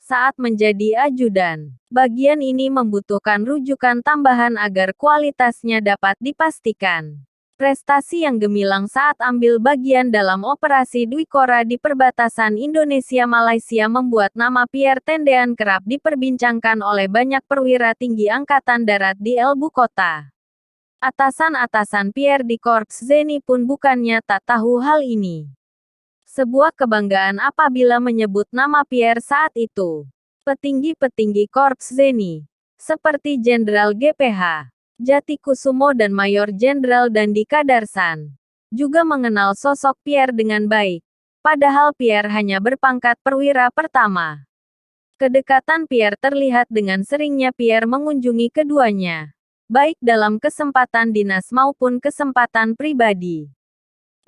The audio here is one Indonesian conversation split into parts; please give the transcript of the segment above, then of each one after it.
saat menjadi ajudan. Bagian ini membutuhkan rujukan tambahan agar kualitasnya dapat dipastikan. Prestasi yang gemilang saat ambil bagian dalam operasi Dwi Kora di perbatasan Indonesia-Malaysia membuat nama Pierre Tendean kerap diperbincangkan oleh banyak perwira tinggi Angkatan Darat di Elbu Kota. Atasan-atasan Pierre di Korps Zeni pun bukannya tak tahu hal ini. Sebuah kebanggaan apabila menyebut nama Pierre saat itu. Petinggi-petinggi Korps Zeni, seperti Jenderal GPH Jati Kusumo dan Mayor Jenderal Dandi Kadarsan, juga mengenal sosok Pierre dengan baik. Padahal Pierre hanya berpangkat perwira pertama. Kedekatan Pierre terlihat dengan seringnya Pierre mengunjungi keduanya, baik dalam kesempatan dinas maupun kesempatan pribadi.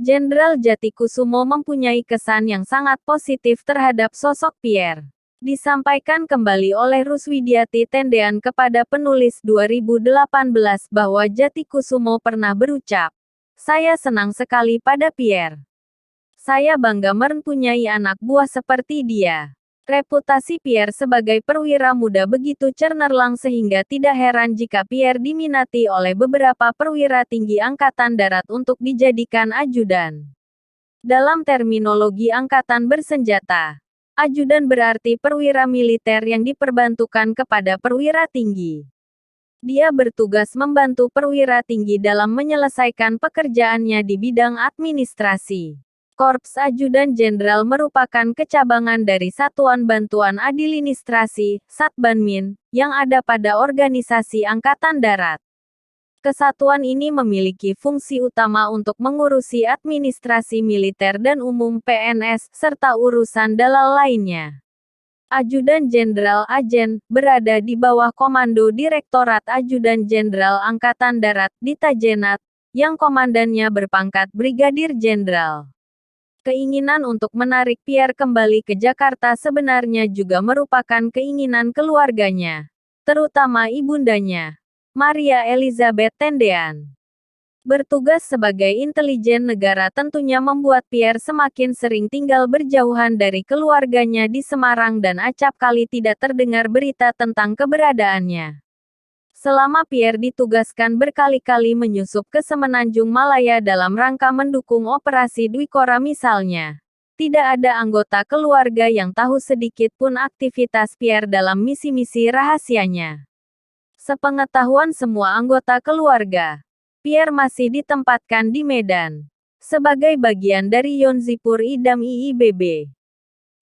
Jenderal Jati Kusumo mempunyai kesan yang sangat positif terhadap sosok Pierre. Disampaikan kembali oleh Ruswidyati Tendean kepada penulis 2018 bahwa Jati Kusumo pernah berucap, "Saya senang sekali pada Pierre. Saya bangga mempunyai anak buah seperti dia." Reputasi Pierre sebagai perwira muda begitu cemerlang sehingga tidak heran jika Pierre diminati oleh beberapa perwira tinggi Angkatan Darat untuk dijadikan ajudan. Dalam terminologi angkatan bersenjata, ajudan berarti perwira militer yang diperbantukan kepada perwira tinggi. Dia bertugas membantu perwira tinggi dalam menyelesaikan pekerjaannya di bidang administrasi. Korps Ajudan Jenderal merupakan kecabangan dari Satuan Bantuan Administrasi, Satbanmin, yang ada pada Organisasi Angkatan Darat. Kesatuan ini memiliki fungsi utama untuk mengurusi administrasi militer dan umum PNS, serta urusan dalal lainnya. Ajudan Jenderal Ajen, berada di bawah komando Direktorat Ajudan Jenderal Angkatan Darat, Ditajenat, yang komandannya berpangkat Brigadir Jenderal. Keinginan untuk menarik Pierre kembali ke Jakarta sebenarnya juga merupakan keinginan keluarganya, terutama ibundanya, Maria Elizabeth Tendean. Bertugas sebagai intelijen negara tentunya membuat Pierre semakin sering tinggal berjauhan dari keluarganya di Semarang dan acap kali tidak terdengar berita tentang keberadaannya. Selama Pierre ditugaskan berkali-kali menyusup ke Semenanjung Malaya dalam rangka mendukung operasi Dwi Kora misalnya, tidak ada anggota keluarga yang tahu sedikit pun aktivitas Pierre dalam misi-misi rahasianya. Sepengetahuan semua anggota keluarga, Pierre masih ditempatkan di Medan, sebagai bagian dari Yonzipur Idam IIBB.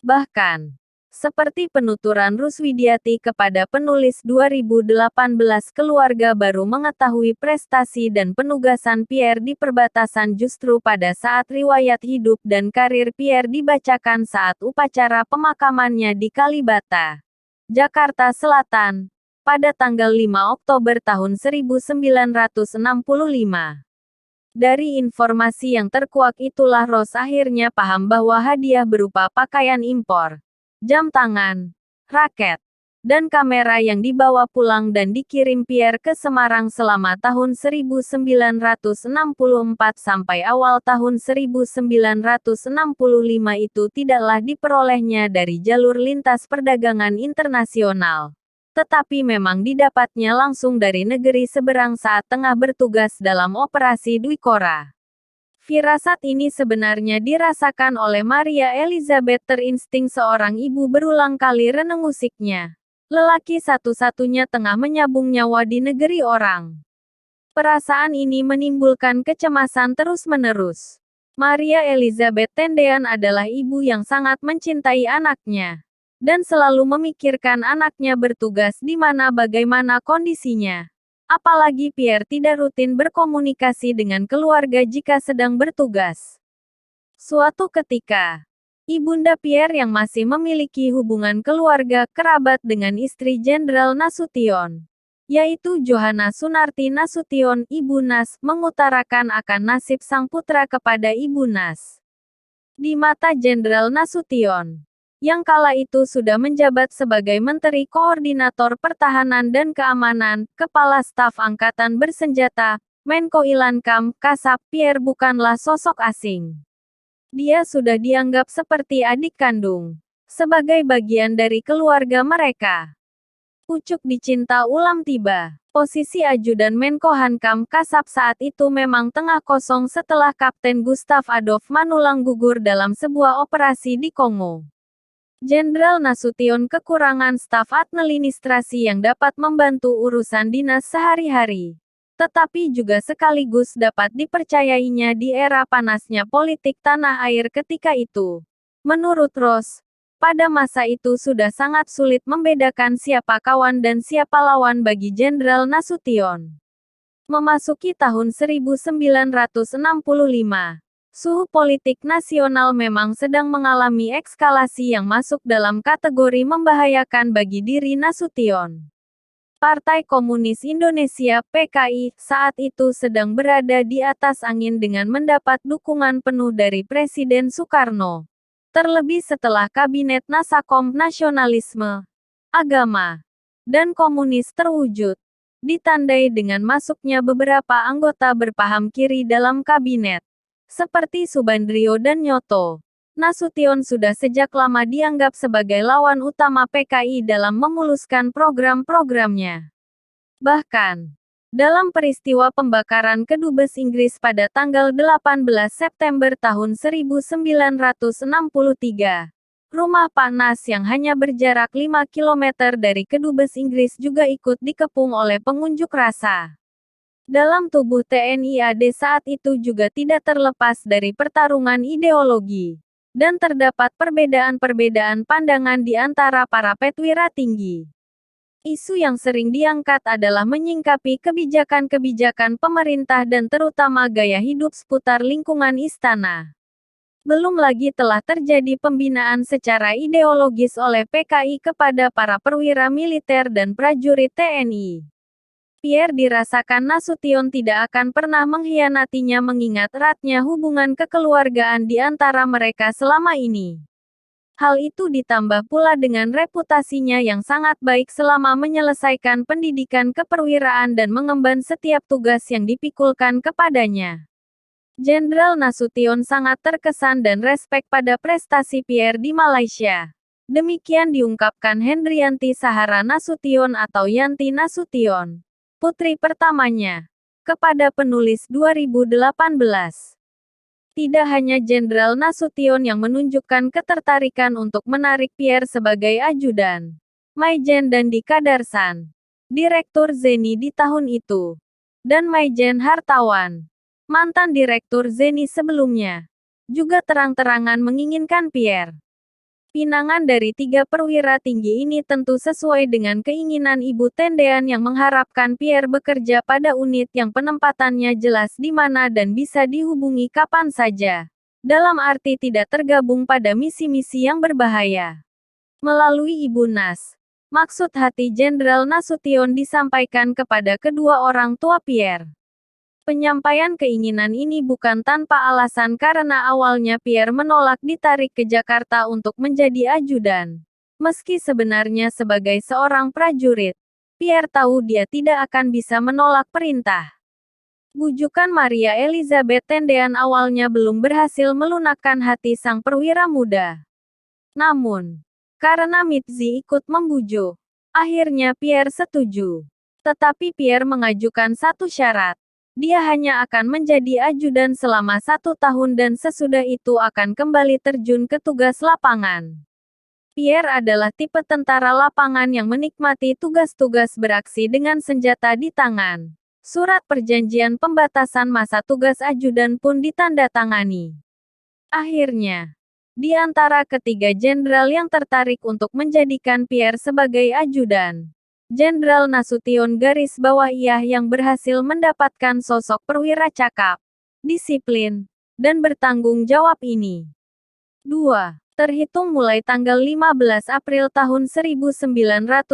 Bahkan, seperti penuturan Ruswidyati kepada penulis 2018, keluarga baru mengetahui prestasi dan penugasan Pierre di perbatasan justru pada saat riwayat hidup dan karir Pierre dibacakan saat upacara pemakamannya di Kalibata, Jakarta Selatan, pada tanggal 5 Oktober tahun 1965. Dari informasi yang terkuak itulah Ross akhirnya paham bahwa hadiah berupa pakaian impor, jam tangan, raket, dan kamera yang dibawa pulang dan dikirim Pierre ke Semarang selama tahun 1964 sampai awal tahun 1965 itu tidaklah diperolehnya dari jalur lintas perdagangan internasional, tetapi memang didapatnya langsung dari negeri seberang saat tengah bertugas dalam operasi Dwi Kora. Firasat ini sebenarnya dirasakan oleh Maria Elizabeth, terinsting seorang ibu berulang kali renengusiknya. Lelaki satu-satunya tengah menyabung nyawa di negeri orang. Perasaan ini menimbulkan kecemasan terus-menerus. Maria Elizabeth Tendean adalah ibu yang sangat mencintai anaknya, dan selalu memikirkan anaknya bertugas di mana bagaimana kondisinya. Apalagi Pierre tidak rutin berkomunikasi dengan keluarga jika sedang bertugas. Suatu ketika, Ibunda Pierre yang masih memiliki hubungan keluarga kerabat dengan istri Jenderal Nasution, yaitu Johanna Sunarti Nasution, Ibu Nas, mengutarakan akan nasib sang putra kepada Ibu Nas. Di mata Jenderal Nasution, yang kala itu sudah menjabat sebagai Menteri Koordinator Pertahanan dan Keamanan, Kepala Staf Angkatan Bersenjata, Menko Ilankam, Kasab, Pierre bukanlah sosok asing. Dia sudah dianggap seperti adik kandung, sebagai bagian dari keluarga mereka. Pucuk dicinta ulam tiba. Posisi ajudan Menkohankam Kasab saat itu memang tengah kosong setelah Kapten Gustav Adolf Manulang gugur dalam sebuah operasi di Kongo. Jenderal Nasution kekurangan staf administrasi yang dapat membantu urusan dinas sehari-hari. Tetapi juga sekaligus dapat dipercayainya di era panasnya politik tanah air ketika itu. Menurut Ross, pada masa itu sudah sangat sulit membedakan siapa kawan dan siapa lawan bagi Jenderal Nasution. Memasuki tahun 1965, suhu politik nasional memang sedang mengalami eskalasi yang masuk dalam kategori membahayakan bagi diri Nasution. Partai Komunis Indonesia (PKI) saat itu sedang berada di atas angin dengan mendapat dukungan penuh dari Presiden Soekarno. Terlebih setelah Kabinet Nasakom Nasionalisme, Agama, dan Komunis terwujud, ditandai dengan masuknya beberapa anggota berpaham kiri dalam kabinet, seperti Subandrio dan Nyoto. Nasution sudah sejak lama dianggap sebagai lawan utama PKI dalam memuluskan program-programnya. Bahkan, dalam peristiwa pembakaran kedubes Inggris pada tanggal 18 September tahun 1963, rumah Pak Nas yang hanya berjarak 5 km dari kedubes Inggris juga ikut dikepung oleh pengunjuk rasa. Dalam tubuh TNI AD saat itu juga tidak terlepas dari pertarungan ideologi, dan terdapat perbedaan-perbedaan pandangan di antara para perwira tinggi. Isu yang sering diangkat adalah menyingkapi kebijakan-kebijakan pemerintah dan terutama gaya hidup seputar lingkungan istana. Belum lagi telah terjadi pembinaan secara ideologis oleh PKI kepada para perwira militer dan prajurit TNI. Pierre dirasakan Nasution tidak akan pernah mengkhianatinya mengingat eratnya hubungan kekeluargaan di antara mereka selama ini. Hal itu ditambah pula dengan reputasinya yang sangat baik selama menyelesaikan pendidikan keperwiraan dan mengemban setiap tugas yang dipikulkan kepadanya. Jenderal Nasution sangat terkesan dan respek pada prestasi Pierre di Malaysia. Demikian diungkapkan Hendrianti Sahara Nasution atau Yanti Nasution, putri pertamanya, kepada penulis 2018. Tidak hanya Jenderal Nasution yang menunjukkan ketertarikan untuk menarik Pierre sebagai ajudan. Maijen Dandi Kadarsan, Direktur Zeni di tahun itu, dan Maijen Hartawan, mantan Direktur Zeni sebelumnya, juga terang-terangan menginginkan Pierre. Pinangan dari 3 perwira tinggi ini tentu sesuai dengan keinginan Ibu Tendean yang mengharapkan Pierre bekerja pada unit yang penempatannya jelas di mana dan bisa dihubungi kapan saja. Dalam arti tidak tergabung pada misi-misi yang berbahaya. Melalui Ibu Nas, maksud hati Jenderal Nasution disampaikan kepada kedua orang tua Pierre. Penyampaian keinginan ini bukan tanpa alasan karena awalnya Pierre menolak ditarik ke Jakarta untuk menjadi ajudan. Meski sebenarnya sebagai seorang prajurit, Pierre tahu dia tidak akan bisa menolak perintah. Bujukan Maria Elizabeth Tendean awalnya belum berhasil melunakkan hati sang perwira muda. Namun, karena Mitzi ikut membujuk, akhirnya Pierre setuju. Tetapi Pierre mengajukan satu syarat. Dia hanya akan menjadi ajudan selama 1 tahun dan sesudah itu akan kembali terjun ke tugas lapangan. Pierre adalah tipe tentara lapangan yang menikmati tugas-tugas beraksi dengan senjata di tangan. Surat perjanjian pembatasan masa tugas ajudan pun ditandatangani. Akhirnya, di antara ketiga jenderal yang tertarik untuk menjadikan Pierre sebagai ajudan, Jenderal Nasution garis bawah yang berhasil mendapatkan sosok perwira cakap, disiplin, dan bertanggung jawab ini. 2. Terhitung mulai tanggal 15 April tahun 1965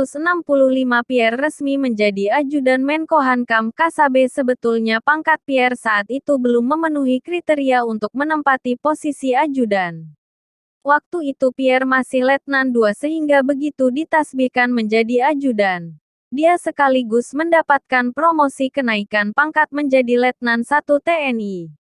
Pierre resmi menjadi ajudan Menkohankam Kasab. Sebetulnya pangkat Pierre saat itu belum memenuhi kriteria untuk menempati posisi ajudan. Waktu itu Pierre masih Letnan 2 sehingga begitu ditasbihkan menjadi ajudan, dia sekaligus mendapatkan promosi kenaikan pangkat menjadi Letnan 1 TNI.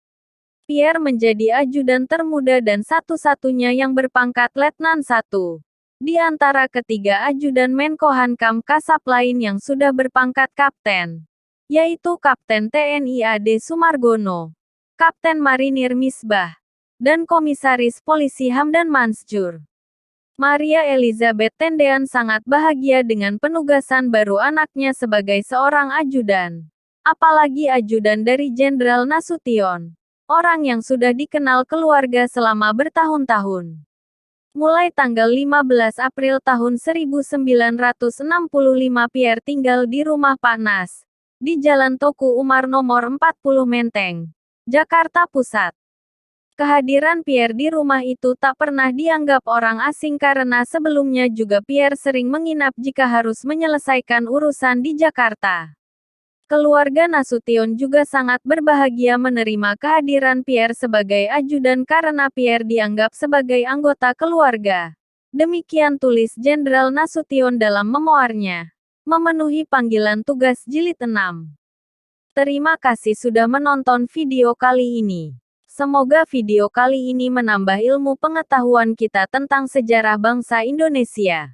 Pierre menjadi ajudan termuda dan satu-satunya yang berpangkat Letnan 1. Di antara ketiga ajudan Menko Hankam Kasab lain yang sudah berpangkat kapten, yaitu Kapten TNI Ade Sumargono, Kapten Marinir Misbah, dan Komisaris Polisi Hamdan Mansjur. Maria Elizabeth Tendean sangat bahagia dengan penugasan baru anaknya sebagai seorang ajudan. Apalagi ajudan dari Jenderal Nasution, orang yang sudah dikenal keluarga selama bertahun-tahun. Mulai tanggal 15 April tahun 1965 Pierre tinggal di rumah Pak Nas, di Jalan Toku Umar nomor 40 Menteng, Jakarta Pusat. Kehadiran Pierre di rumah itu tak pernah dianggap orang asing karena sebelumnya juga Pierre sering menginap jika harus menyelesaikan urusan di Jakarta. Keluarga Nasution juga sangat berbahagia menerima kehadiran Pierre sebagai ajudan karena Pierre dianggap sebagai anggota keluarga. Demikian tulis Jenderal Nasution dalam memoarnya. Memenuhi panggilan tugas jilid 6. Terima kasih sudah menonton video kali ini. Semoga video kali ini menambah ilmu pengetahuan kita tentang sejarah bangsa Indonesia.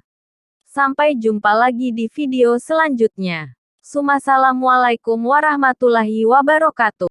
Sampai jumpa lagi di video selanjutnya. Assalamualaikum warahmatullahi wabarakatuh.